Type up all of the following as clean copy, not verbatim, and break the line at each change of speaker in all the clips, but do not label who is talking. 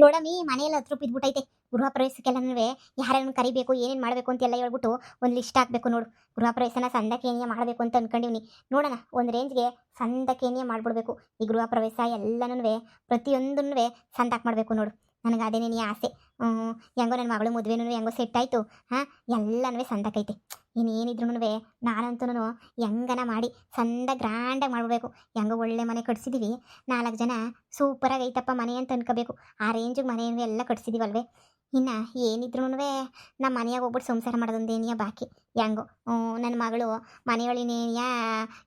ನೋಡಮ್ಮಿ ಮನೆಯಲ್ಲಿ 10 ರೂಪಾಯಿ ಬಿದ್ಬಿಟ್ಟೈತೆ. ಗೃಹ ಪ್ರವೇಶಕ್ಕೆಲ್ಲನೂ ಯಾರ್ಯಾರನ್ನ ಕರಿಬೇಕು ಏನೇನು ಮಾಡಬೇಕು ಅಂತೆಲ್ಲ ಹೇಳ್ಬಿಟ್ಟು ಒಂದು ಲಿಸ್ಟ್ ಹಾಕಬೇಕು ನೋಡು. ಗೃಹ ಪ್ರವೇಶನ ಸಂದಕೇನಿಯ ಮಾಡಬೇಕು ಅಂತ ಅನ್ಕೊಂಡಿವ್ನಿ. ನೋಡೋಣ ಒಂದು ರೇಂಜ್ಗೆ ಸಂದಕೇನಿಯ ಮಾಡ್ಬಿಡ್ಬೇಕು. ಈ ಗೃಹ ಪ್ರವೇಶ ಎಲ್ಲನೂ ಪ್ರತಿಯೊಂದನ್ನು ಸಂದಾಕ್ ಮಾಡಬೇಕು ನೋಡು. ನನಗೆ ಅದೇನೇ ನೀ ಆಸೆ. ಹೆಂಗೋ ನನ್ನ ಮಗಳು ಮದುವೆನೂ ಹೆಂಗೋ ಸೆಟ್ ಆಯಿತು. ಹಾಂ, ಎಲ್ಲನೂ ಸಂದಕೈತೆ. ಇನ್ನೇನಿದ್ರು ನಾನಂತೂ ಹೆಂಗನ ಮಾಡಿ ಸಂದ ಗ್ರ್ಯಾಂಡಾಗಿ ಮಾಡ್ಬಿಡ್ಬೇಕು. ಹೆಂಗೋ ಒಳ್ಳೆ ಮನೆ ಕಟ್ಸಿದ್ದೀವಿ, 4 ಜನ ಸೂಪರಾಗಿ ಐತಪ್ಪ ಮನೆ ಅಂತ ಅನ್ಕೋಬೇಕು. ಆ ರೇಂಜಿಗೆ ಮನೆಯನ್ನು ಎಲ್ಲ ಕಟ್ಸಿದೀವಲ್ವೇ. ಇನ್ನು ಏನಿದ್ರು ನಮ್ಮ ಮನೆಯಾಗ ಹೋಗ್ಬಿಟ್ಟು ಸಂಸಾರ ಮಾಡೋದೊಂದೇನಿಯ ಬಾಕಿ. ಹೆಂಗೋ ನನ್ನ ಮಗಳು ಮನೆಯೊಳಿನೇನಿಯ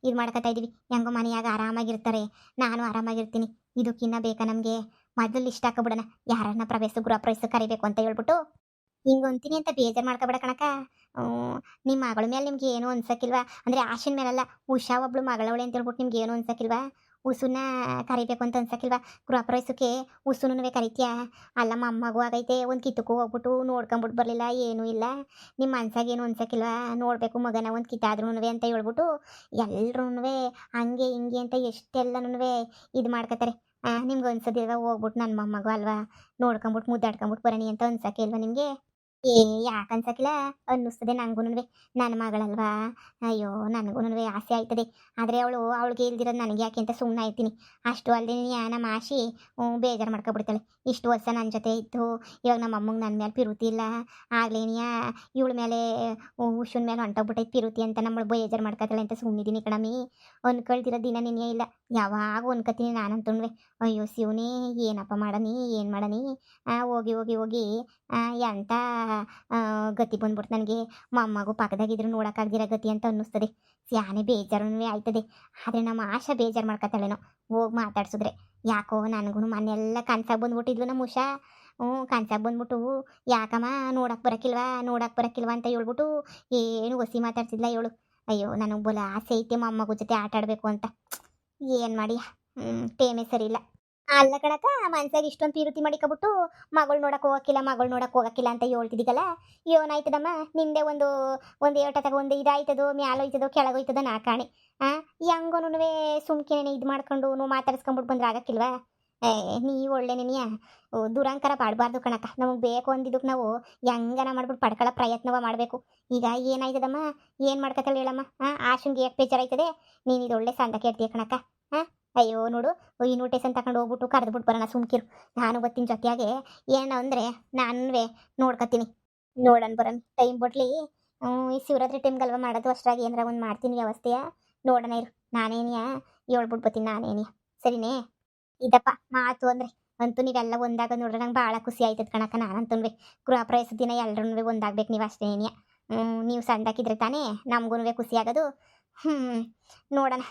ಇದು ಮಾಡ್ಕೊತಾ ಇದ್ದೀವಿ. ಹೆಂಗೋ ಮನೆಯಾಗ ಆರಾಮಾಗಿರ್ತಾರೆ, ನಾನು ಆರಾಮಾಗಿರ್ತೀನಿ. ಇದಕ್ಕಿನ್ನ ಬೇಕಾ ನಮಗೆ? ಮೊದಲು ಲಿಸ್ಟ್ ಹಾಕೋಬಿಡೋಣ, ಯಾರನ್ನ ಗೃಹ ಪ್ರವೇಶ ಕರಿಬೇಕು ಅಂತ ಹೇಳ್ಬಿಟ್ಟು. ಹಿಂಗೆ ಅಂತ ಬೇಜಾರು ಮಾಡ್ಕೊಬೇಡ ಕಣಕ್ಕ. ನಿಮ್ಮ ಮಗಳ ಮೇಲೆ ನಿಮ್ಗೆ ಏನೂ ಅನ್ಸಕ್ಕಿಲ್ವಾ? ಅಂದರೆ ಆಶಿನ ಮೇಲಲ್ಲ, ಉಷಾ ಒಬ್ಳು ಮಗಳವಳೆ ಅಂತ ಹೇಳ್ಬಿಟ್ಟು ನಿಮ್ಗೆ ಏನೂ ಅನ್ಸಕ್ಕಿಲ್ವಾ? ಉಸುನ ಕರಿಬೇಕು ಅಂತ ಅನ್ಸಕ್ಕಿಲ್ವಾ? ಗೃಹ ಪ್ರವೇಶಕ್ಕೆ ಉಸುನುವೆ ಕರಿತೀಯಾ? ಅಲ್ಲಮ್ಮ ಅಮ್ಮಗೂ ಆಗೈತೆ, ಒಂದು ಕಿತ್ತಕ್ಕೂ ಹೋಗ್ಬಿಟ್ಟು ನೋಡ್ಕೊಂಬಿಟ್ಟು ಬರಲಿಲ್ಲ, ಏನೂ ಇಲ್ಲ. ನಿಮ್ಮ ಮನ್ಸಾಗ ಏನು ಅನ್ಸಕ್ಕಿಲ್ವಾ? ನೋಡಬೇಕು ಮಗನ ಒಂದು ಕಿತ್ತಾದ್ರೂ ಅಂತ ಹೇಳ್ಬಿಟ್ಟು ಎಲ್ರೂ ಹಂಗೆ ಹಿಂಗೆ ಅಂತ ಎಷ್ಟೆಲ್ಲನೂ ಇದು ಮಾಡ್ಕೋತಾರೆ. ನಿಮ್ಗೆ ಅನ್ಸೋದಿಲ್ವಾ ಹೋಗ್ಬಿಟ್ಟು ನನ್ನ ಮೊಮ್ಮಗು ಅಲ್ವಾ, ನೋಡ್ಕೊಂಬಿಟ್ಟು ಮುದ್ದಾಡ್ಕೊಂಬಿಟ್ಟು ಬರೋಣಿ ಅಂತ ಅನ್ಸಕ್ಕೆ ಇಲ್ವಾ ನಿಮಗೆ? ಏ ಯಾಕೆ ಅನ್ಸಕ್ಕಿಲ್ಲ? ಅನ್ನಿಸ್ತದೆ ನನಗೂನುವೆ. ನನ್ನ ಮಗಳಲ್ವಾ, ಅಯ್ಯೋ ನನಗೂನುವೆ ಆಸೆ ಆಯ್ತದೆ. ಆದರೆ ಅವಳಿಗೆ ಇಲ್ದಿರೋದು ನನಗೆ ಯಾಕೆ ಅಂತ ಸುಮ್ಮನೆ ಆಯ್ತೀನಿ. ಅಷ್ಟು ಅಲ್ಲದೆ ನಮ್ಮ ಆಶಿ ಬೇಜಾರು ಮಾಡ್ಕೊಬಿಡ್ತಾಳೆ. ಇಷ್ಟು ವರ್ಷ ನನ್ನ ಜೊತೆ ಇತ್ತು, ಇವಾಗ ನಮ್ಮ ಅಮ್ಮಂಗೆ ನನ್ನ ಮೇಲೆ ಪಿರುತಿ ಇಲ್ಲ. ಆಗ್ಲೇನಿಯ ಇವಳ ಮೇಲೆ ಉಷುನ ಮೇಲೆ ಹೊಂಟೋಗ್ಬಿಟ್ಟೈತೆ ಪಿರುತಿ ಅಂತ ನಮ್ಮಳು ಬೇಜಾರು ಮಾಡ್ಕೊತಾಳೆ ಅಂತ ಸುಮ್ಮನಿದ್ದೀನಿ ಕಣಮ್ಮಿ. ಅನ್ಕೊಳ್ತಿರೋ ದಿನ ನಿನ್ನೆ ಇಲ್ಲ, ಯಾವಾಗ ಅನ್ಕೋತೀನಿ ನಾನಂತೂ. ಅಯ್ಯೋ ಶಿವನೇ, ಏನಪ್ಪ ಮಾಡನಿ ಏನು ಮಾಡನಿ? ಹೋಗಿ ಹೋಗಿ ಹೋಗಿ ಎಂಥ ಗತಿ ಬಂದ್ಬಿಡ್ತು ನನಗೆ. ಮೊಮ್ಮಗು ಪಕ್ಕದಾಗಿದ್ರು ನೋಡೋಕ್ಕಾಗ್ದಿರೋ ಗತಿ ಅಂತ ಅನ್ನಿಸ್ತದೆ. ಸ್ಯಾನೆ ಬೇಜಾರೂ ಆಯ್ತದೆ. ಆದರೆ ನಮ್ಮ ಆಶಾ ಬೇಜಾರು ಮಾಡ್ಕೊತಾಳೇನೋ ಹೋಗಿ ಮಾತಾಡ್ಸಿದ್ರೆ. ಯಾಕೋ ನನಗೂ ಮನೆಯೆಲ್ಲ ಕನ್ಸಾಗಿ ಬಂದ್ಬಿಟ್ಟಿದ್ಲು ನಮ್ಮ ಉಷಾ. ಕನ್ಸಾಗಿ ಬಂದ್ಬಿಟ್ಟು ಯಾಕಮ್ಮ ನೋಡಕ್ಕೆ ಬರೋಕ್ಕಿಲ್ವಾ ಅಂತ ಹೇಳ್ಬಿಟ್ಟು ಏನು ಒಸಿ ಮಾತಾಡ್ತಿದ್ಲ ಇವಳು. ಅಯ್ಯೋ ನನಗೆ ಬೋಲ ಆಸೆ ಐತೆ ಮೊಮ್ಮಗು ಜೊತೆ ಆಟ ಆಡಬೇಕು ಅಂತ. ಏನು ಮಾಡಿ ಟೇಮೇ ಸರಿ ಇಲ್ಲ. ಅಲ್ಲ ಕಣಕ್ಕ, ಮನ್ಸಾಗ ಇಷ್ಟೊಂದು ಪೀರುತಿ ಮಾಡಿಕೊಬಿಟ್ಟು ಮಗಳು ನೋಡಕ್ಕೆ ಹೋಗಕ್ಕಿಲ್ಲ ಅಂತ ಹೇಳ್ತಿದ್ದೀಗಲ್ಲ. ಏನಾಯ್ತದಮ್ಮ ನಿಂದೆ ಒಂದು ಏಟ ತಗೊಂಡು ಇದಾಯ್ತದೋ ಮ್ಯಾಲ ಹೋಯ್ತದೋ ಕೆಳಗೋಯ್ತದೋ ನಾ ಕಾಣೆ. ಹೆಂಗೋನುವೆ ಸುಮ್ಕೆನೆ ಇದು ಮಾಡ್ಕೊಂಡು ಮಾತಾಡ್ಸ್ಕೊಂಬಿಟ್ಟು ಬಂದ್ರೆ ಆಗಕ್ಕಿಲ್ವಾ? ನೀ ಒಳ್ಳೆ ನೆನೆಯ ದುರಂಕಾರ ಪಾಡಬಾರ್ದು ಕಣಕ್ಕ. ನಮಗೆ ಬೇಕು ಅಂದಿದ್ದಕ್ಕೆ ನಾವು ಹೆಂಗನ ಮಾಡ್ಬಿಟ್ಟು ಪಡ್ಕೊಳ್ಳೋ ಪ್ರಯತ್ನವ ಮಾಡಬೇಕು. ಈಗ ಏನಾಯ್ತದಮ್ಮ, ಏನು ಮಾಡ್ಕೊತಾಳೆ ಹೇಳಮ್ಮ? ಆಶಂಗೆ ಯಾಕೆ ಬೇಜಾರಾಯ್ತದೆ? ನೀನು ಇದು ಒಳ್ಳೆ ಸಂದ ಕೇಳ್ತೀಯ ಕಣಕ್ಕ. ಅಯ್ಯೋ ನೋಡು, ಇನ್ವಿಟೇಷನ್ ತಗೊಂಡು ಹೋಗ್ಬಿಟ್ಟು ಕರೆದ್ಬಿಟ್ಟು ಬರೋಣ ಸುಮ್ಕಿರು. ನಾನು ಬರ್ತೀನಿ ಜೊತೆಯಾಗೆ. ಏನು ಅಂದರೆ ನಾನುವೇ ನೋಡ್ಕೊತೀನಿ. ನೋಡೋಣ ಬರೋಣ ಟೈಮ್ ಬಿಡ್ಲಿ. ಈ ಶಿವರಾತ್ರಿ ಟೈಮ್ಗಲ್ವ ಮಾಡೋದು, ಅಷ್ಟಾಗಿ ಏನಾರ ಒಂದು ಮಾಡ್ತೀನಿ ವ್ಯವಸ್ಥೆಯ. ನೋಡೋಣ ಇರು, ನಾನೇನಿಯ ಹೇಳ್ಬಿಟ್ಟು ಬರ್ತೀನಿ ನಾನೇನಿಯ. ಸರಿನೇ ಇದಪ್ಪ ಮಾತು ಅಂದರೆ. ಅಂತೂ ನೀವೆಲ್ಲ ಒಂದಾಗ ನೋಡ್ರೆ ನಂಗೆ ಭಾಳ ಖುಷಿ ಆಯ್ತದ ಕಣಕ್ಕ. ನಾನಂತೂ ಗೃಹ ಪ್ರವೇಶ ದಿನ ಎಲ್ಲರೂ ಒಂದಾಗ್ಬೇಕು ನೀವು ಅಷ್ಟೇನಿಯ. ನೀವು ಸಣ್ಣದಾಕಿದ್ರೆ ತಾನೇ ನಮಗೂ ಖುಷಿ ಆಗೋದು. ನೋಡೋಣ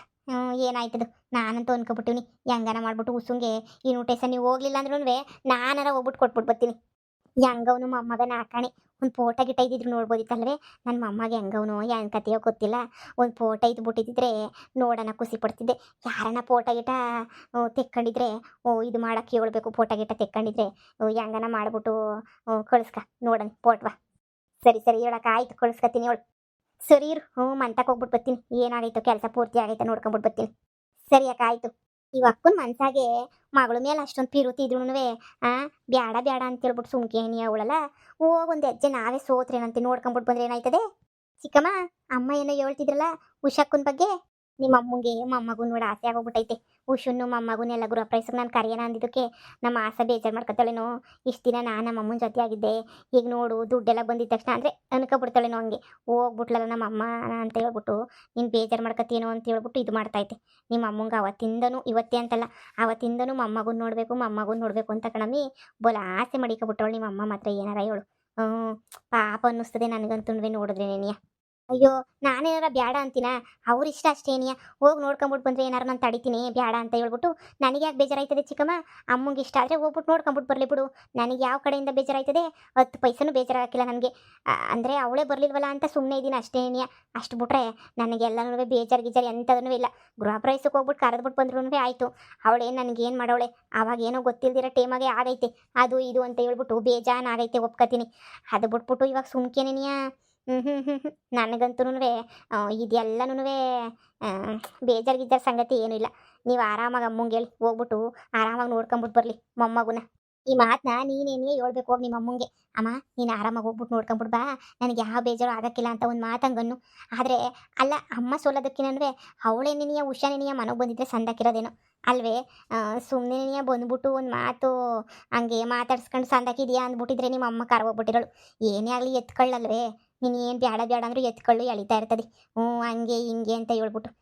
ಏನಾಯ್ತದು. ನಾನಂತೂ ಅನ್ಕೊಬಿಟ್ಟಿವ್ನಿ ಹೆಂಗಾನ ಮಾಡ್ಬಿಟ್ಟು ಉಸುಂಗೆ ಇನ್ವಿಟೇಷನ್ ನೀವು ಹೋಗ್ಲಿಲ್ಲ ಅಂದ್ರೂ ನಾನಾರ ಹೋಗ್ಬಿಟ್ಟು ಕೊಟ್ಬಿಟ್ಟು ಬರ್ತೀನಿ. ಹೆಂಗವನು ಮೊಮ್ಮಗ ನಾಕಾಣೆ. ಒಂದು ಫೋಟೋ ಗಿಟ್ಟ ಇದ್ದಿದ್ರು ನೋಡ್ಬೋದಿತ್ತಲ್ವೇ ನನ್ನ ಮೊಮ್ಮಗೆ. ಹೆಂಗವನು ಹೆಂಗೆ ಕತೆಯೋ ಗೊತ್ತಿಲ್ಲ. ಒಂದು ಫೋಟೋ ಇದ್ಬಿಟ್ಟಿದ್ರೆ ನೋಡೋಣ ಖುಷಿ ಪಡ್ತಿದ್ದೆ. ಯಾರನ್ನ ಫೋಟೋ ಗಿಟ ತೆಕ್ಕೊಂಡಿದ್ರೆ ಇದು ಮಾಡೋಕ್ಕೆ ಹೇಳ್ಬೇಕು. ಫೋಟೋ ಗಿಟ ತೆಕ್ಕೊಂಡಿದ್ರೆ ಹೆಂಗನ ಮಾಡ್ಬಿಟ್ಟು ಕಳಿಸ್ಕ ನೋಡೋಣ ಫೋಟ್ವಾ. ಸರಿ ಹೇಳೋಕ್ಕಾಯ್ತು, ಕಳಿಸ್ಕೊತೀನಿ ಹೇಳು. ಸರಿ ಇರು, ಮಂತಕ್ಕೆ ಹೋಗ್ಬಿಟ್ಟು ಬರ್ತೀನಿ. ಏನಾಗೈತೋ ಕೆಲಸ ಪೂರ್ತಿ ಆಗೈತೆ ನೋಡ್ಕೊಂಬಿಟ್ಟು ಬರ್ತೀನಿ. ಸರಿ ಅಕ್ಕ ಆಯಿತು. ಈ ಅಕ್ಕನ ಮನ್ಸಾಗೆ ಮಗಳ ಮೇಲೆ ಅಷ್ಟೊಂದು ಪಿರುತಿ ಇದ್ರೂ ಬ್ಯಾಡ ಬ್ಯಾಡ ಅಂತೇಳ್ಬಿಟ್ಟು ಸುಮ್ಕೇನಿ ಅವಳಲ್ಲ. ಹೋಗಿ ಒಂದು ಹೆಜ್ಜೆ ನಾವೇ ಸೋತ್ರೇನಂತೆ ನೋಡ್ಕೊಂಬಿಟ್ಟು ಬಂದ್ರೆ ಏನಾಯ್ತದೆ? ಚಿಕ್ಕಮ್ಮ, ಅಮ್ಮ ಏನೋ ಹೇಳ್ತಿದ್ರಲ್ಲ ಉಷಕ್ಕನ ಬಗ್ಗೆ. ನಿಮ್ಮ ಅಮ್ಮಂಗೆ ಮೊಮ್ಮಗು ನೋಡಿ ಆಸೆ ಆಗೋಗ್ಬಿಟ್ಟೈತೆ. ಉಷನ್ನು ಮೊಮ್ಮಗುನೆಲ್ಲ ಗೃಹ ಪ್ರವೇಶಕ್ಕೆ ನಾನು ಕರೆಯೋಣ ಅಂದಿದ್ದಕ್ಕೆ ನಮ್ಮ ಆಸೆ ಬೇಜಾರು ಮಾಡ್ಕೊತಾಳೇನೋ. ಇಷ್ಟು ದಿನ ನಾನು ನಮ್ಮ ಅಮ್ಮನ ಜೊತೆ ಆಗಿದ್ದೆ, ಈಗ ನೋಡು ದುಡ್ಡೆಲ್ಲ ಬಂದಿದ್ದ ತಕ್ಷಣ ಅಂದರೆ ಅನ್ಕೊಬಿಡ್ತಾಳೇನೋ. ಹಂಗೆ ಹೋಗ್ಬಿಟ್ಲಲ್ಲ ನಮ್ಮ ಅಮ್ಮ ಅಂತ ಹೇಳ್ಬಿಟ್ಟು ನೀನು ಬೇಜಾರು ಮಾಡ್ಕೊತೀನೋ ಅಂತ ಹೇಳ್ಬಿಟ್ಟು ಇದು ಮಾಡ್ತೈತೆ. ನಿಮ್ಮ ಅಮ್ಮಂಗೆ ಅವತ್ತಿಂದನೂ ಇವತ್ತೇ ಅಂತಲ್ಲ, ಅವತ್ತಿಂದನೂ ಮೊಮ್ಮಗುನ ನೋಡಬೇಕು ಅಂತ ಕಣಮ್ಮಿ ಬೋಲ ಆಸೆ ಮಾಡಿಕೊಬಿಟ್ಟವಳು ನಿಮ್ಮ ಅಮ್ಮ. ಮಾತ್ರ ಏನಾರ ಹೇಳು, ಪಾಪ ಅನ್ನಿಸ್ತದೆ ನನಗಂತೂ ನೋಡಿದ್ರೆ ನೆನೆಯ. ಅಯ್ಯೋ ನಾನೇನಾರ ಬ್ಯಾಡ ಅಂತೀನ? ಅವ್ರ ಇಷ್ಟ ಅಷ್ಟೇನಿಯ. ಹೋಗಿ ನೋಡ್ಕೊಂಬಿಟ್ಟು ಬಂದರೆ ಏನಾರು ನಾನು ತಡಿತೀನಿ ಬ್ಯಾಡ ಅಂತ ಹೇಳ್ಬಿಟ್ಟು. ನನಗೆ ಯಾಕೆ ಬೇಜಾರಾಯ್ತದೆ ಚಿಕ್ಕಮ್ಮ? ಅಮ್ಮಂಗೆ ಇಷ್ಟ ಆದರೆ ಹೋಗ್ಬಿಟ್ಟು ನೋಡ್ಕೊಂಬಿಟ್ಟು ಬರಲಿ ಬಿಡು. ನನಗೆ ಯಾವ ಕಡೆಯಿಂದ ಬೇಜಾರಾಯ್ತದೆ? 10 ಪೈಸನೂ ಬೇಜಾರಾಗಿಲ್ಲ ನನಗೆ. ಅಂದರೆ ಅವಳೇ ಬರಲಿಲ್ವಲ್ಲ ಅಂತ ಸುಮ್ಮನೆ ಇದ್ದೀನಿ ಅಷ್ಟೇನಿಯ. ಅಷ್ಟು ಬಿಟ್ರೆ ನನಗೆಲ್ಲನೂ ಬೇಜಾರು ಎಂಥದೂ ಇಲ್ಲ. ಗೃಹ ಪ್ರವೇಶಕ್ಕೆ ಹೋಗ್ಬಿಟ್ಟು ಕರೆದ್ಬಿಟ್ಟು ಬಂದ್ರೂ ಆಯಿತು. ಅವಳೇನು ನನಗೇನು ಮಾಡೋಳೆ? ಅವಾಗೇನೋ ಗೊತ್ತಿಲ್ದಿರೋ ಟೈಮಾಗೆ ಆಗೈತೆ ಅದು ಇದು ಅಂತ ಹೇಳ್ಬಿಟ್ಟು ಬೇಜಾನಾಗೈತೆ, ಒಪ್ಕೋತೀನಿ. ಅದು ಬಿಟ್ಬಿಟ್ಟು ಇವಾಗ ಸುಮ್ಕೇನೆನಿಯ. ನನಗಂತೂ ಇದೆಲ್ಲನೂ ಬೇಜಾರು ಸಂಗತಿ ಏನೂ ಇಲ್ಲ. ನೀವು ಆರಾಮಾಗಿ ಅಮ್ಮಂಗೆ ಹೇಳಿ ಹೋಗ್ಬಿಟ್ಟು ಆರಾಮಾಗಿ ನೋಡ್ಕೊಂಬಿಟ್ಟು ಬರಲಿ ಮೊಮ್ಮಗುನ. ಈ ಮಾತನ್ನ ನೀನೇನೇ ಹೇಳ್ಬೇಕು ಹೋಗಿ ನಿಮ್ಮ ಅಮ್ಮಂಗೆ. ಅಮ್ಮ ನೀನು ಆರಾಮಾಗಿ ಹೋಗ್ಬಿಟ್ಟು ನೋಡ್ಕೊಂಬಿಟ್ಟು ಬಾ, ನನಗೆ ಯಾವ ಬೇಜಾರು ಆಗಕ್ಕಿಲ್ಲ ಅಂತ ಒಂದು ಮಾತಂಗನ್ನು. ಆದರೆ ಅಲ್ಲ, ಅಮ್ಮ ಸೋಲೋದಕ್ಕಿನಂದ್ರೆ ಅವಳೇನೇನಿಯ ಉಷಾನೇನಿಯ ಮನೆಗೆ ಬಂದಿದ್ರೆ ಸಂದಾಕಿರೋದೇನೋ ಅಲ್ವೇ. ಸುಮ್ಮನೆ ಬಂದ್ಬಿಟ್ಟು ಒಂದು ಮಾತು ಹಂಗೆ ಮಾತಾಡ್ಸ್ಕೊಂಡು ಸಂದಾಕಿದ್ಯಾ ಅಂದ್ಬಿಟ್ಟಿದ್ರೆ ನಿಮ್ಮ ಅಮ್ಮ ಕಾರ್ ಹೋಗ್ಬಿಟ್ಟಿರೋಳು. ಏನೇ ಆಗಲಿ ಎತ್ಕೊಳ್ಳಲ್ವೇ, ನೀನು ಏನು ಬೇಡ ಬೇಡ ಅಂದರೂ ಎತ್ಕೊಳ್ಳು ಎಳಿತಾ ಇರ್ತದೆ. ಹ್ಞೂ ಹಂಗೆ ಹಿಂಗೆ ಅಂತ ಹೇಳ್ಬಿಟ್ಟು.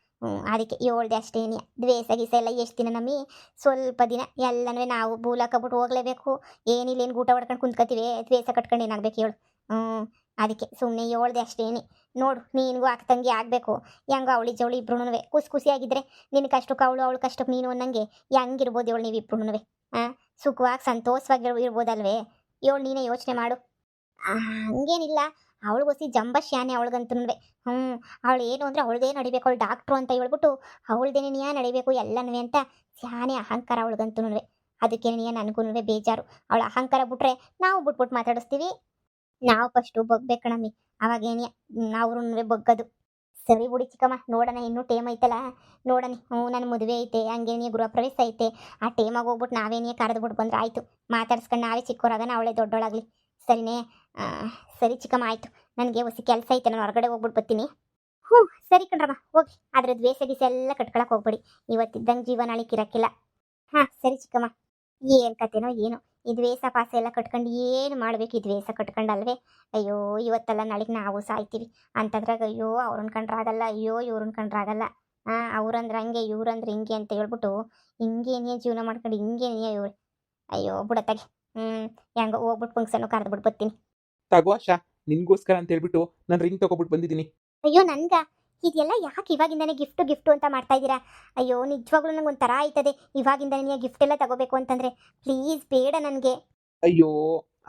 ಅದಕ್ಕೆ ಹೇಳ್ದೆ ಅಷ್ಟೇನೆ. ದ್ವೇಷ ಗೀಸ ಎಲ್ಲ ಎಷ್ಟು ದಿನ ನಮ್ಮಿ, ಸ್ವಲ್ಪ ದಿನ ಎಲ್ಲನೂ ನಾವು ಬೂಲಾಕಬಿಟ್ಟು ಹೋಗ್ಲೇಬೇಕು. ಏನಿಲ್ಲ ಏನು ಊಟ ಹೊಡ್ಕೊಂಡು ಕುಂತ್ಕೊತೀವಿ, ದ್ವೇಷ ಕಟ್ಕೊಂಡು ಏನಾಗಬೇಕು ಹೇಳು. ಹ್ಞೂ ಅದಕ್ಕೆ ಸುಮ್ಮನೆ ಹೇಳ್ದೆ ಅಷ್ಟೇನೆ. ನೋಡು ನೀನಿಗೂ ಅಕ್ಕ ಆಗಬೇಕು. ಹೆಂಗೋ ಅವಳಿ ಜವಳಿ ಇಬ್ರುನುವೆ ಖುಷಿಯಾಗಿದ್ದರೆ ನಿನ್ನ ಕಷ್ಟಕ್ಕೆ ಅವಳು, ಅವಳ ಕಷ್ಟಕ್ಕೆ ನೀನು ಅನ್ನಂಗೆ ಹೆಂಗಿರ್ಬೋದು ಹೇಳು ನೀವು ಇಬ್ರುನುವೆ. ಹಾಂ, ಸುಖವಾಗಿ ಸಂತೋಷವಾಗಿ ಇರ್ಬೋದಲ್ವೇ? ಹೇಳು ನೀನೇ ಯೋಚನೆ ಮಾಡು. ಹಂಗೇನಿಲ್ಲ, ಅವಳಿಗೋಸಿ ಜಂಬ ಶಾನೆ ಅವಳಿಗಂತೂ. ಹ್ಞೂ ಅವಳು ಏನು ಅಂದರೆ ಅವಳದೇ ನಡಿಬೇಕು, ಅವಳು ಡಾಕ್ಟ್ರು ಅಂತ ಹೇಳ್ಬಿಟ್ಟು ಅವಳದೇನೇ ನಡಿಬೇಕು ಎಲ್ಲನೂ ಅಂತ ಶಾನೆ ಅಹಂಕಾರ ಅವಳಿಗಂತೂ. ಅದಕ್ಕೇನೆಯೇ ನನಗೂ ಬೇಜಾರು. ಅವಳ ಅಹಂಕಾರ ಬಿಟ್ರೆ ನಾವು ಬಿಟ್ಬಿಟ್ಟು ಮಾತಾಡಿಸ್ತೀವಿ. ನಾವು ಫಸ್ಟು ಬಗ್ಬೇಕು ಕಣಮ್ಮಿ, ಅವಾಗೇನೆ ಅವ್ರೂ ಬಗ್ಗದು. ಸರಿ ಬಿಡಿ ಚಿಕ್ಕಮ್ಮ, ನೋಡೋಣ ಇನ್ನೂ ಟೇಮ್ ಐತಲ್ಲ, ನೋಡೋಣ. ಹ್ಞೂ ನನ್ನ ಮದುವೆ ಐತೆ, ಹಂಗೇನೇ ಗೃಹ ಪ್ರವೇಶ ಐತೆ. ಆ ಟೇಮಾಗಿ ಹೋಗ್ಬಿಟ್ಟು ನಾವೇನೇ ಕರೆದ್ಬಿಟ್ಟು ಬಂದ್ರೆ ಆಯಿತು. ಮಾತಾಡ್ಸ್ಕೊಂಡು ನಾವೇ ಚಿಕ್ಕವರಾಗನ ಅವಳೇ ದೊಡ್ಡೋಳಾಗಲಿ. ಸರಿನೇ? ಸರಿ ಚಿಕ್ಕಮ್ಮ ಆಯಿತು. ನನಗೆ ಹೊಸ ಕೆಲಸ ಐತೆ, ನಾನು ಹೊರಗಡೆ ಹೋಗ್ಬಿಟ್ಟು ಬರ್ತೀನಿ. ಹ್ಞೂ ಸರಿ ಕಣ್ರಮ್ಮ, ಹೋಗಿ. ಆದರೆ ದ್ವೇಷ ಗೀಸ ಎಲ್ಲ ಕಟ್ಕೊಳಕ್ಕೆ ಹೋಗ್ಬೇಡಿ. ಇವತ್ತಿದ್ದಂಗೆ ಜೀವನ ನಾಳಿಗೆ ಇರೋಕ್ಕಿಲ್ಲ. ಹಾಂ ಸರಿ ಚಿಕ್ಕಮ್ಮ. ಏನು ಕತೆನೋ ಏನೋ ಈ ದ್ವೇಷ ಪಾಸ ಎಲ್ಲ ಕಟ್ಕೊಂಡು ಏನು ಮಾಡ್ಬೇಕು? ಈ ದ್ವೇಷ ಕಟ್ಕೊಂಡಲ್ವೇ. ಅಯ್ಯೋ ಇವತ್ತಲ್ಲ ನಾಳೆಗೆ ನಾವು ಸಾಯ್ತೀವಿ ಅಂತಂದ್ರಾಗ ಅಯ್ಯೋ ಅವ್ರನ್ನ ಕಂಡ್ರಾಗಲ್ಲ, ಅಯ್ಯೋ ಇವ್ರನ್ನ ಕಂಡ್ರಾಗಲ್ಲ. ಅವ್ರಂದ್ರೆ ಹಂಗೆ ಇವ್ರಂದ್ರೆ ಹಿಂಗೆ ಅಂತ ಹೇಳ್ಬಿಟ್ಟು ಹಿಂಗೇನೇ ಜೀವನ ಮಾಡ್ಕೊಂಡು ಹಿಂಗೇನೇ ಇವ್ರು. ಅಯ್ಯೋ ಬುಡತ್ತಾಗೆ. ಹೆಂಗೋ ಹೋಗ್ಬಿಟ್ಟು ಫಂಕ್ಷನ್ನು ಕರೆದ್ಬಿಟ್ಟು ಬರ್ತೀನಿ.
ತಗೋ ಆಶಾ, ನಿನ್ಗೋಸ್ಕರ ಅಂತ ಹೇಳ್ಬಿಟ್ಟು ನಾನು ರಿಂಗ್ ತಗೊಬಿಟ್ಟು ಬಂದಿದ್ದೀನಿ.
ಅಯ್ಯೋ ನನ್ಗ ಇದೆಲ್ಲ ಯಾಕೆ ಇವಾಗಿಂದಾನೆ ಗಿಫ್ಟು ಅಂತ ಮಾಡ್ತಾ ಇದ್ದೀರಾ? ಅಯ್ಯೋ ನಿಜವಾಗ್ಲೂ ನಂಗೆ ಒಂಥರ ಆಯ್ತದೆ ಇವಾಗಿಂದಾನೆ ಗಿಫ್ಟ್ ಎಲ್ಲ ತಗೋಬೇಕು ಅಂತಂದರೆ. ಪ್ಲೀಸ್ ಬೇಡ ನನಗೆ.
ಅಯ್ಯೋ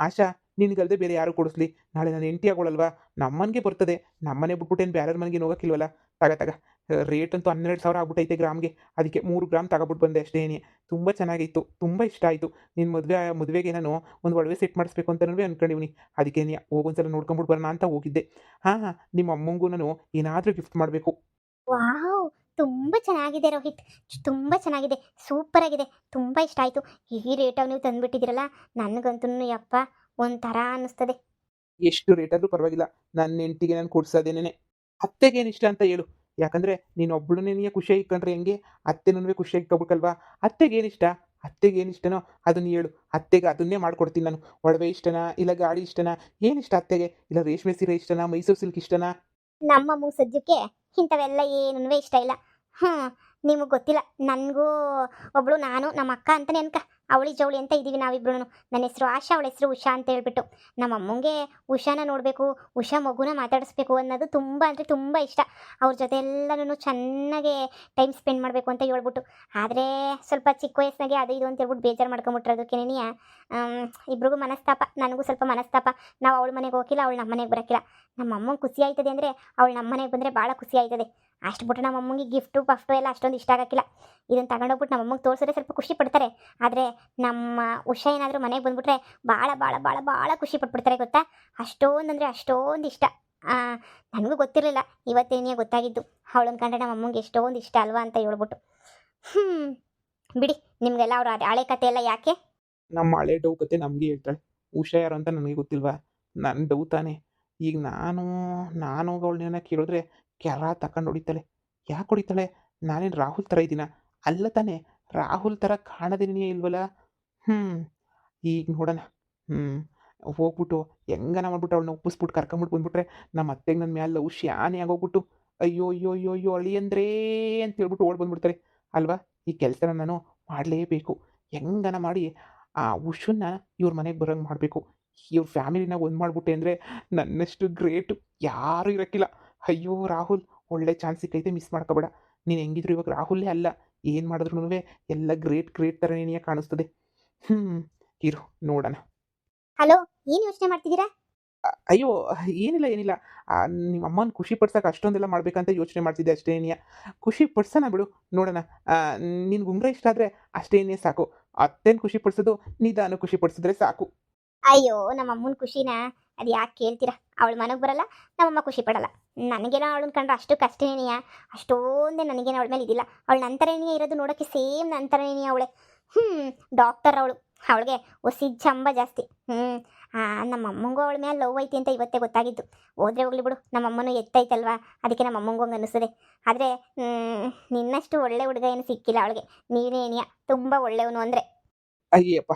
ಆಶಾ, ನಿನ್ಗಲ್ದೆ ಬೇರೆ ಯಾರು ಕೊಡಿಸ್ಲಿ? ನಾಳೆ ನಾನು ಹೆಂಡತಿ ಆಗೋಳಲ್ವಾ, ನಮ್ಮನಿಗೆ ಬರ್ತದೆ. ನಮ್ಮನೆ ಬಿಟ್ಬಿಟ್ಟೇನು ಬೇರೆ ಮನೆಗೆ ಹೋಗೋಕ್ಕಿಲ್ವಲ್ಲ. ತಗ ರೇಟ್ ಅಂತೂ 12,000 ಆಗ್ಬಿಟ್ಟೈತೆ ಗ್ರಾಮ್ಗೆ. ಅದಕ್ಕೆ 3 ಗ್ರಾಮ್ ತಗೊಬಿಟ್ಟು ಬಂದೆ ಅಷ್ಟೇನೆ. ತುಂಬ ಚೆನ್ನಾಗಿತ್ತು, ತುಂಬ ಇಷ್ಟ ಆಯಿತು. ನಿನ್ನ ಮದುವೆಗೆ ನಾನು ಒಂದು ಒಡವೆ ಸೆಟ್ ಮಾಡಿಸ್ಬೇಕು ಅಂತಲೂ ಅಂದ್ಕೊಂಡಿವ್ನಿ. ಅದಕ್ಕೇನೆ ಹೋಗೊಂದ್ಸಲ ನೋಡ್ಕೊಂಬಿಟ್ಟು ಬರೋಣ ಅಂತ ಹೋಗಿದ್ದೆ. ಹಾಂ ನಿಮ್ಮ ಅಮ್ಮಂಗೂ ನಾನು ಏನಾದರೂ ಗಿಫ್ಟ್ ಮಾಡಬೇಕು.
ವಾವ್, ತುಂಬ ಚೆನ್ನಾಗಿದೆ ರೋಹಿತ್, ತುಂಬ ಚೆನ್ನಾಗಿದೆ, ಸೂಪರ್ ಆಗಿದೆ, ತುಂಬ ಇಷ್ಟ ಆಯಿತು. ಈ ರೇಟಾಗಿ ನೀವು ತಂದುಬಿಟ್ಟಿದ್ದೀರಲ್ಲ, ನನಗಂತೂ ಯಪ್ಪ ಒಂಥರ ಅನ್ನಿಸ್ತದೆ.
ಎಷ್ಟು ರೇಟಾದರೂ ಪರವಾಗಿಲ್ಲ, ನನ್ನ ಹೆಂಡತಿಗೆ ನಾನು ಕೊಡ್ಸೋದೇನೆ. ಅತ್ತೆಗೇನು ಇಷ್ಟ ಅಂತ ಹೇಳು. ಯಾಕಂದರೆ ನೀನು ಒಬ್ಬಳನ್ನೇ ಖುಷಿಯಾಗಿ ಇಟ್ಕೊಂಡ್ರೆ ಹೆಂಗೆ? ಅತ್ತೆನೂ ಖುಷಿಯಾಗಿ ಇಟ್ಕೋಬೇಕಲ್ವಾ? ಅತ್ತೆಗೇನಿಷ್ಟ? ಅತ್ತೆಗೇನಿಷ್ಟನೋ ಅದನ್ನು ಹೇಳು. ಅತ್ತೆಗೆ ಅದನ್ನೇ ಮಾಡ್ಕೊಡ್ತೀನಿ ನಾನು. ಒಡವೆ ಇಷ್ಟನಾ, ಇಲ್ಲ ಗಾಡಿ ಇಷ್ಟನಾ, ಏನಿಷ್ಟ ಅತ್ತೆಗೆ? ಇಲ್ಲ ರೇಷ್ಮೆ ಸೀರೆ ಇಷ್ಟನಾ, ಮೈಸೂರು ಸಿಲ್ಕ್ ಇಷ್ಟನಾ?
ನಮ್ಮಮ್ಮ ಸದ್ಯಕ್ಕೆ ಇಂಥವೆಲ್ಲ ಏನೂ ಇಷ್ಟ ಇಲ್ಲ. ಹ್ಞೂ ನಿಮಗೆ ಗೊತ್ತಿಲ್ಲ, ನನಗೂ ಒಬ್ಬಳು ನಾನು ನಮ್ಮ ಅಕ್ಕ ಅಂತಲೇ ಅನ್ಕ ಅವಳಿ ಜವಳಿ ಅಂತ ಇದ್ದೀವಿ ನಾವಿಬ್ರು. ನನ್ನ ಹೆಸರು ಆಶಾ, ಅವಳ ಹೆಸರು ಉಷಾ ಅಂತ ಹೇಳ್ಬಿಟ್ಟು. ನಮ್ಮ ಅಮ್ಮಂಗೆ ಉಷಾನ ನೋಡಬೇಕು, ಉಷಾ ಮಗುನ ಮಾತಾಡಿಸ್ಬೇಕು ಅನ್ನೋದು ತುಂಬ ಅಂದರೆ ತುಂಬ ಇಷ್ಟ. ಅವ್ರ ಜೊತೆ ಎಲ್ಲನೂ ಚೆನ್ನಾಗೆ ಟೈಮ್ ಸ್ಪೆಂಡ್ ಮಾಡಬೇಕು ಅಂತ ಹೇಳ್ಬಿಟ್ಟು. ಆದರೆ ಸ್ವಲ್ಪ ಚಿಕ್ಕ ವಯಸ್ಸಿನಾಗೆ ಅದು ಇದು ಅಂತ ಹೇಳ್ಬಿಟ್ಟು ಬೇಜಾರು ಮಾಡ್ಕೊಂಬಿಟ್ರದಕ್ಕೇನೆಯ ಇಬ್ರಿಗೂ ಮನಸ್ತಾಪ, ನನಗೂ ಸ್ವಲ್ಪ ಮನಸ್ತಾಪ. ನಾವು ಅವಳ ಮನೆಗೆ ಹೋಗಿಲ್ಲ, ಅವಳು ನಮ್ಮ ಮನೆಗೆ ಬರೋಕ್ಕಿಲ್ಲ. ನಮ್ಮ ಅಮ್ಮಂಗೆ ಖುಷಿ ಆಯ್ತದೆ ಅಂದರೆ ಅವಳು ನಮ್ಮ ಮನೆಗೆ ಬಂದರೆ ಭಾಳ ಖುಷಿ ಆಯ್ತದೆ. ಅಷ್ಟು ಬಿಟ್ಟು ನಮ್ಮ ಅಮ್ಮಂಗೆ ಗಿಫ್ಟು ಪಫ್ಟು ಎಲ್ಲ ಅಷ್ಟೊಂದು ಇಷ್ಟ ಆಗೋಕ್ಕಿಲ್ಲ. ಇದನ್ನು ತಗೊಂಡೋಗ್ಬಿಟ್ಟು ನಮ್ಮ ಅಮ್ಮಗೆ ತೋರಿಸಿದ್ರೆ ಸ್ವಲ್ಪ ಖುಷಿ ಪಡ್ತಾರೆ. ಆದರೆ ನಮ್ಮ ಉಷಾ ಏನಾದರೂ ಮನೆಗೆ ಬಂದುಬಿಟ್ರೆ ಭಾಳ ಭಾಳ ಭಾಳ ಭಾಳ ಖುಷಿ ಪಟ್ಬಿಡ್ತಾರೆ ಗೊತ್ತಾ. ಅಷ್ಟೊಂದು ಅಂದರೆ ಅಷ್ಟೊಂದು ಇಷ್ಟ. ನನಗೂ ಗೊತ್ತಿರಲಿಲ್ಲ, ಇವತ್ತೇನೇ ಗೊತ್ತಾಗಿದ್ದು. ಅವಳನ್ನ ಕಂಡ್ರೆ ನಮ್ಮ ಅಮ್ಮಂಗೆ ಎಷ್ಟೊಂದು ಇಷ್ಟ ಅಲ್ವಾ ಅಂತ ಹೇಳ್ಬಿಟ್ಟು. ಬಿಡಿ, ನಿಮಗೆಲ್ಲ ಅವ್ರು ಹಳೆ ಕತೆ ಎಲ್ಲ ಯಾಕೆ?
ನಮ್ಮ ಹಳೆ ಡವ್ ಕತೆ ನಮಗೆ ಹೇಳ್ತಾಳೆ. ಉಷಾ ಯಾರು ಅಂತ ನನಗೆ ಗೊತ್ತಿಲ್ವಾ? ನನ್ನ ಡವ್ ತಾನೆ. ಈಗ ನಾನು ಅವಳನ್ನ ಕೇಳಿದ್ರೆ ಕೆರ ತಗೊಂಡು ಹೊಡಿತಾಳೆ. ಯಾಕೆ ಹೊಡಿತಾಳೆ? ನಾನೇನು ರಾಹುಲ್ ಥರ ಇದ್ದೀನ? ಅಲ್ಲ ತಾನೆ, ರಾಹುಲ್ ಥರ ಕಾಣೋದೇನೇ ಇಲ್ವಲ್ಲ. ಈಗ ನೋಡೋಣ. ಹೋಗ್ಬಿಟ್ಟು ಹೆಂಗನ ಮಾಡ್ಬಿಟ್ಟು ಅವಳನ್ನ ಒಪ್ಪಿಸ್ಬಿಟ್ಟು ಕರ್ಕೊಂಬಿಟ್ಟು ಬಂದ್ಬಿಟ್ರೆ ನಮ್ಮ ಅತ್ತೆಗೆ ನನ್ನ ಮ್ಯಾಲೆ ಲವ್ ಶಾನೆ ಆಗೋಗ್ಬಿಟ್ಟು ಅಯ್ಯೋ ಅಯ್ಯೋ ಅಯ್ಯೋ ಅಯ್ಯೋ ಅಳಿಯಂದ್ರೇ ಅಂತ ಹೇಳ್ಬಿಟ್ಟು ಓಡ್ ಬಂದ್ಬಿಡ್ತಾರೆ ಅಲ್ವಾ. ಈ ಕೆಲಸನ ನಾನು ಮಾಡಲೇಬೇಕು. ಹೆಂಗನ ಮಾಡಿ ಆ ಉಷನ್ನ ಇವ್ರ ಮನೆಗೆ ಬರೋಂಗೆ ಮಾಡಬೇಕು. ಇವ್ರ ಫ್ಯಾಮಿಲಿನ ಒಂದು ಮಾಡಿಬಿಟ್ಟೆ ಅಂದರೆ ನನ್ನಷ್ಟು ಗ್ರೇಟು ಯಾರೂ ಇರೋಕ್ಕಿಲ್ಲ. ಅಯ್ಯೋ ರಾಹುಲ್, ಒಳ್ಳೆ ಚಾನ್ಸ್ ಸಿಕ್ಕೈತೆ, ಮಿಸ್ ಮಾಡ್ಕೋಬೇಡ. ನೀನು ಹೆಂಗಿದ್ರು ಇವಾಗ ರಾಹುಲ್ಲೇ ಅಲ್ಲ, ಏನು ಮಾಡಿದ್ರು ಎಲ್ಲ ಗ್ರೇಟ್ ಥರನೇ ಕಾಣಿಸ್ತದೆ. ಇರು ನೋಡೋಣ.
ಹಲೋ, ಏನು ಯೋಚನೆ ಮಾಡ್ತಿದ್ದೀರಾ?
ಅಯ್ಯೋ ಏನಿಲ್ಲ. ನಿಮ್ಮ ಅಮ್ಮನ ಖುಷಿ ಪಡ್ಸೋಕೆ ಅಷ್ಟೊಂದೆಲ್ಲ ಮಾಡಬೇಕಂತ ಯೋಚನೆ ಮಾಡ್ತಿದ್ದೆ ಅಷ್ಟೇನಿಯ. ಖುಷಿ ಪಡ್ಸೋಣ ಬಿಡು, ನೋಡೋಣ. ನಿನ್ಗೆ ಉಂಗ್ರ ಇಷ್ಟ ಆದರೆ ಅಷ್ಟೇನೇ ಸಾಕು. ಅತ್ತೇನು ಖುಷಿ ಪಡಿಸೋದು, ನಿಧಾನ ಖುಷಿ ಪಡಿಸಿದ್ರೆ ಸಾಕು.
ಅಯ್ಯೋ ನಮ್ಮ ಅಮ್ಮನ ಖುಷಿನ ಅದು ಯಾಕೆ ಕೇಳ್ತೀರಾ? ಅವಳು ಮನೆಗೆ ಬರಲ್ಲ, ನಮ್ಮಮ್ಮ ಖುಷಿ ಪಡಲ್ಲ. ನನಗೇನೋ ಅವಳನ್ನ ಕಂಡ್ರೆ ಅಷ್ಟು ಕಷ್ಟನೇನೆಯ, ಅಷ್ಟೊಂದೇ ನನಗೇನೋ ಅವಳ ಮೇಲೆ ಇದಿಲ್ಲ. ಅವಳು ನಂತರನೇ ಇರೋದು ನೋಡೋಕ್ಕೆ ಸೇಮ್ ನಂತರನೇ ಅವಳೆ. ಡಾಕ್ಟರ್ ಅವಳು. ಅವಳಿಗೆ ಒಸಿ ಜಂಬ ಜಾಸ್ತಿ. ನಮ್ಮ ಅಮ್ಮಂಗೂ ಅವಳ ಮೇಲೆ ಲವ್ ಐತಿ ಅಂತ ಇವತ್ತೇ ಗೊತ್ತಾಗಿದ್ದು. ಹೋದ್ರೆ ಹೋಗ್ಲಿ ಬಿಡು, ನಮ್ಮಮ್ಮನೂ ಎತ್ತೈತಲ್ವಾ, ಅದಕ್ಕೆ ನಮ್ಮ ಅಮ್ಮಂಗೂ ಹಂಗೆ ಅನ್ನಿಸ್ತದೆ. ಆದರೆ ನಿನ್ನಷ್ಟು ಒಳ್ಳೆ ಹುಡುಗ ಏನು ಸಿಕ್ಕಿಲ್ಲ ಅವಳಿಗೆ. ನೀನೇ ಏನಿಯ ತುಂಬ ಒಳ್ಳೆಯವನು ಅಂದರೆ.
Ayyappa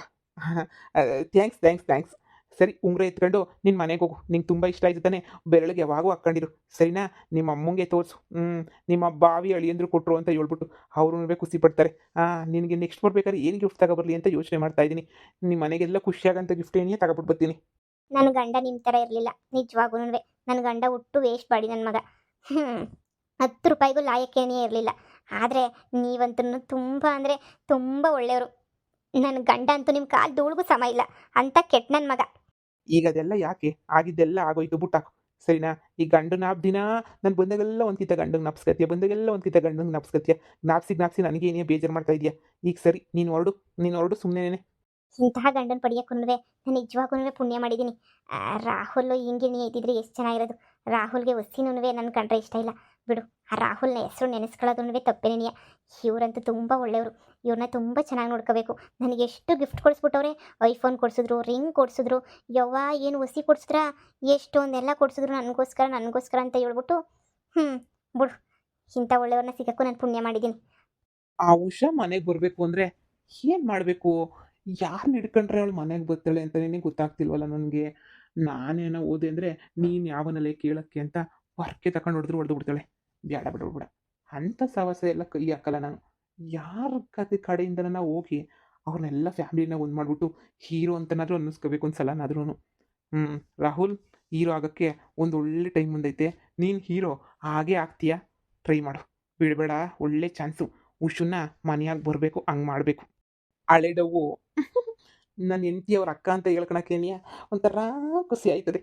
thanks thanks thanks. ಸರಿ, ಉಂಗುರ ಎತ್ಕೊಂಡು ನಿನ್ನ ಮನೆಗೆ ಹೋಗು. ನಿಂಗೆ ತುಂಬ ಇಷ್ಟ ಆಯ್ತು ತಾನೆ, ಬೆರಳಿಗೆ ಯಾವಾಗೂ ಹಾಕ್ಕೊಂಡಿರು, ಸರಿನಾ? ನಿಮ್ಮ ಅಮ್ಮಂಗೆ ತೋರಿಸು. ನಿಮ್ಮ ಬಾವಿ ಅಳಿಯಂದ್ರು ಕೊಟ್ಟರು ಅಂತ ಹೇಳ್ಬಿಟ್ಟು ಅವ್ರೂ ಖುಷಿ ಪಡ್ತಾರೆ. ನಿನಗೆ ನೆಕ್ಸ್ಟ್ ಬರ್ಬೇಕಾದ್ರೆ ಏನು ಗಿಫ್ಟ್ ತಗೊಬರ್ಲಿ ಅಂತ ಯೋಚನೆ ಮಾಡ್ತಾ ಇದ್ದೀನಿ. ನಿಮ್ಮ ಮನೆಗೆಲ್ಲ ಖುಷಿಯಾಗಂತ ಗಿಫ್ಟ್ ಏನೇ ತಗೊಬಿಟ್ಟು ಬರ್ತೀನಿ.
ನನ್ನ ಗಂಡ ನಿಮ್ಮ ಥರ ಇರಲಿಲ್ಲ ನಿಜವಾಗೂ. ನನ್ನ ಗಂಡ ಹುಟ್ಟು ವೇಸ್ಟ್ ಬಾಡಿ ನನ್ನ ಮಗ. 10 ರೂಪಾಯಿಗೂ ಲಾಯಕ್ಕೇನೇ ಇರಲಿಲ್ಲ. ಆದರೆ ನೀವಂತೂ ತುಂಬ ಅಂದರೆ ತುಂಬ ಒಳ್ಳೆಯವರು. ನನ್ನ ಗಂಡ ಅಂತೂ ನಿಮ್ಮ ಕಾಲು ಧೂಳಿಗೂ ಸಮ ಇಲ್ಲ ಅಂತ ಕೆಟ್ಟ ನನ್ನ ಮಗ.
ಈಗ ಅದೆಲ್ಲ ಯಾಕೆ? ಆಗಿದ್ದೆಲ್ಲ ಆಗೋಯ್ತು, ಬುಟ್ಟಾಕು, ಸರಿನಾ? ಈ ಗಂಡನ ದಿನ ನಾನು ಬಂದಾಗೆಲ್ಲ ಒಂದ್ಕಿತ ಗಂಡಂಗೆ ನಪ್ಸ್ಕತ್ಯ, ಬಂದಾಗೆಲ್ಲ ಒಂದ್ಕಿತ ಗಂಡಂಗೆ ನಪ್ಸ್ಕತ್ಯ. ಜ್ಞಾಪಿಸಿ ನನಗೆ ಏನೇ ಬೇಜಾರು ಮಾಡ್ತಾ ಇದೆಯಾ? ಈಗ ಸರಿ, ನೀನು ಹೊರಡು ಸುಮ್ಮನೆ.
ಇಂತಹ ಗಂಡನ ಪಡೆಯೋಕ್ಕೂ ನಾನು ನಿಜವಾಗೂ ಪುಣ್ಯ ಮಾಡಿದ್ದೀನಿ. ರಾಹುಲ್ ಹಿಂಗೆ ಇದ್ದಿದ್ರೆ ಎಷ್ಟು ಚೆನ್ನಾಗಿರೋದು. ರಾಹುಲ್ಗೆ ಒಸಿನೂ ನನ್ನ ಕಂಡ್ರೆ ಇಷ್ಟ ಇಲ್ಲ ಬಿಡು. ಆ ರಾಹುಲ್ನ ಹೆಸರು ನೆನೆಸ್ಕೊಳ್ಳೋದು ತಪ್ಪೇನೆಯ. ಇವರಂತೂ ತುಂಬ ಒಳ್ಳೆಯವರು. ಇವ್ರನ್ನ ತುಂಬ ಚೆನ್ನಾಗಿ ನೋಡ್ಕೋಬೇಕು. ನನಗೆ ಎಷ್ಟು ಗಿಫ್ಟ್ ಕೊಡಿಸ್ಬಿಟ್ಟವ್ರೆ. ಐಫೋನ್ ಕೊಡಿಸಿದ್ರು, ರಿಂಗ್ ಕೊಡಿಸಿದ್ರು, ಯವ್ವ ಏನು ಒಸಿ ಕೊಡಿಸಿದ್ರಾ, ಎಷ್ಟೊಂದೆಲ್ಲ ಕೊಡಿಸಿದ್ರು ನನಗೋಸ್ಕರ ಅಂತ ಹೇಳ್ಬಿಟ್ಟು. ಬಿಡು, ಇಂಥ ಒಳ್ಳೆಯವ್ರನ್ನ ಸಿಗೋಕ್ಕೂ ನಾನು ಪುಣ್ಯ ಮಾಡಿದ್ದೀನಿ.
ಆ ಉಷಾ ಮನೆಗೆ ಬರಬೇಕು ಅಂದರೆ ಏನು ಮಾಡಬೇಕು? ಯಾರನ್ನ ಹಿಡ್ಕೊಂಡ್ರೆ ಅವಳು ಮನೆಗೆ ಬರ್ತಾಳೆ ಅಂತಲೇ ಗೊತ್ತಾಗ್ತಿಲ್ವಲ್ಲ ನನಗೆ. ನಾನೇನೋ ಓದೆ ಅಂದರೆ ನೀನು ಯಾವನಲ್ಲೇ ಕೇಳೋಕ್ಕೆ ಅಂತ ಹೊರಕ್ಕೆ ತಗೊಂಡು ಹೊಡೆದು ಬಿಡ್ತಾಳೆ. ಬೇಡ ಬಿಡ, ಅಂಥ ಸಾಹಸ ಎಲ್ಲ ಕೈ ಹಾಕಲ್ಲ ನಾನು. ಯಾರ ಕಡೆಯಿಂದ ನಾವು ಹೋಗಿ ಅವ್ರನ್ನೆಲ್ಲ ಫ್ಯಾಮಿಲಿನ ಒಂದು ಮಾಡಿಬಿಟ್ಟು ಹೀರೋ ಅಂತನಾದರೂ ಅನ್ನಿಸ್ಕೋಬೇಕು ಒಂದು ಸಲನಾದ್ರೂ. ರಾಹುಲ್, ಹೀರೋ ಆಗೋಕ್ಕೆ ಒಂದು ಒಳ್ಳೆ ಟೈಮ್ ಮುಂದೈತೆ. ನೀನು ಹೀರೋ ಹಾಗೇ ಆಗ್ತೀಯಾ? ಟ್ರೈ ಮಾಡು, ಬಿಡಬೇಡ. ಒಳ್ಳೆ ಚಾನ್ಸು. ಉಷುನ್ನ ಮನೆಯಾಗಿ ಬರಬೇಕು, ಹಂಗೆ ಮಾಡಬೇಕು. ಹಳೆಡವು ನನ್ನ ಹೆಂಡತಿ ಅವ್ರ ಅಕ್ಕ ಅಂತ ಹೇಳ್ಕೊಳಕ್ಕೇನಿಯ ಒಂಥರ ಖುಷಿ ಆಯ್ತದೆ.